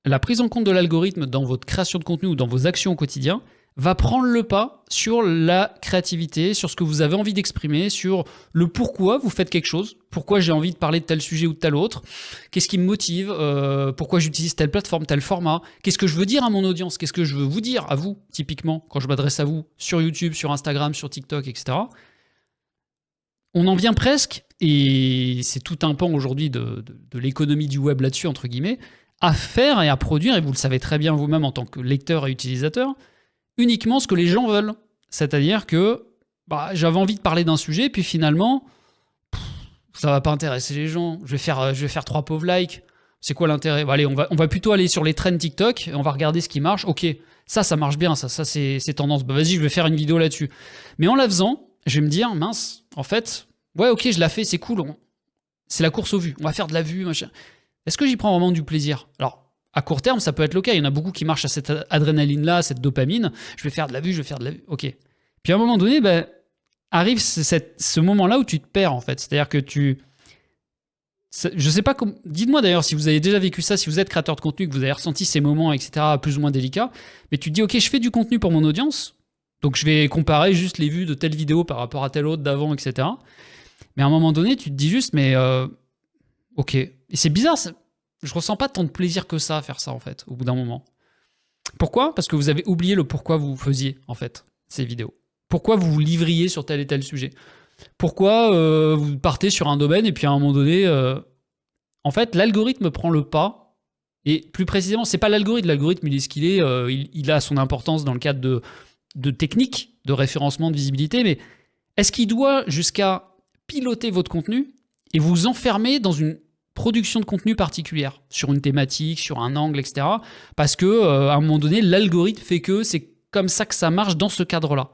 la prise en compte de l'algorithme dans votre création de contenu ou dans vos actions au quotidien va prendre le pas sur la créativité, sur ce que vous avez envie d'exprimer, sur le pourquoi vous faites quelque chose, pourquoi j'ai envie de parler de tel sujet ou de tel autre, qu'est-ce qui me motive, pourquoi j'utilise telle plateforme, tel format, qu'est-ce que je veux dire à mon audience, qu'est-ce que je veux vous dire à vous, typiquement, quand je m'adresse à vous sur YouTube, sur Instagram, sur TikTok, etc. On en vient presque, et c'est tout un pan aujourd'hui de l'économie du web là-dessus, entre guillemets, à faire et à produire, et vous le savez très bien vous-même en tant que lecteur et utilisateur, uniquement ce que les gens veulent. C'est-à-dire que j'avais envie de parler d'un sujet, puis finalement, ça va pas intéresser les gens. Je vais faire 3 pauvres likes. C'est quoi l'intérêt? Allez, on va plutôt aller sur les trends TikTok, et on va regarder ce qui marche. Ok, ça marche bien, ça c'est tendance. Vas-y, je vais faire une vidéo là-dessus. Mais en la faisant, je vais me dire, mince, en fait, ouais, ok, je la fais, c'est cool. C'est la course aux vues. On va faire de la vue, machin. Est-ce que j'y prends vraiment du plaisir? Alors, à court terme, ça peut être le cas. Il y en a beaucoup qui marchent à cette adrénaline-là, cette dopamine. Je vais faire de la vue, je vais faire de la vue. Ok. Puis à un moment donné, arrive ce moment-là où tu te perds, en fait. C'est-à-dire que je sais pas comment. Dites-moi d'ailleurs si vous avez déjà vécu ça, si vous êtes créateur de contenu, que vous avez ressenti ces moments, etc., plus ou moins délicats. Mais tu te dis, ok, je fais du contenu pour mon audience. Donc je vais comparer juste les vues de telle vidéo par rapport à telle autre d'avant, etc. Mais à un moment donné, tu te dis juste, mais ok. Et c'est bizarre, je ressens pas tant de plaisir que ça à faire ça, en fait, au bout d'un moment. Pourquoi? Parce que vous avez oublié le pourquoi vous faisiez, en fait, ces vidéos. Pourquoi vous vous livriez sur tel et tel sujet? Pourquoi vous partez sur un domaine et puis à un moment donné, en fait, l'algorithme prend le pas. Et plus précisément, c'est pas l'algorithme. L'algorithme, il est ce qu'il est. Il a son importance dans le cadre de techniques, de référencement, de visibilité. Mais est-ce qu'il doit jusqu'à piloter votre contenu et vous enfermer dans une production de contenu particulière, sur une thématique, sur un angle, etc. Parce que à un moment donné, l'algorithme fait que c'est comme ça que ça marche dans ce cadre-là.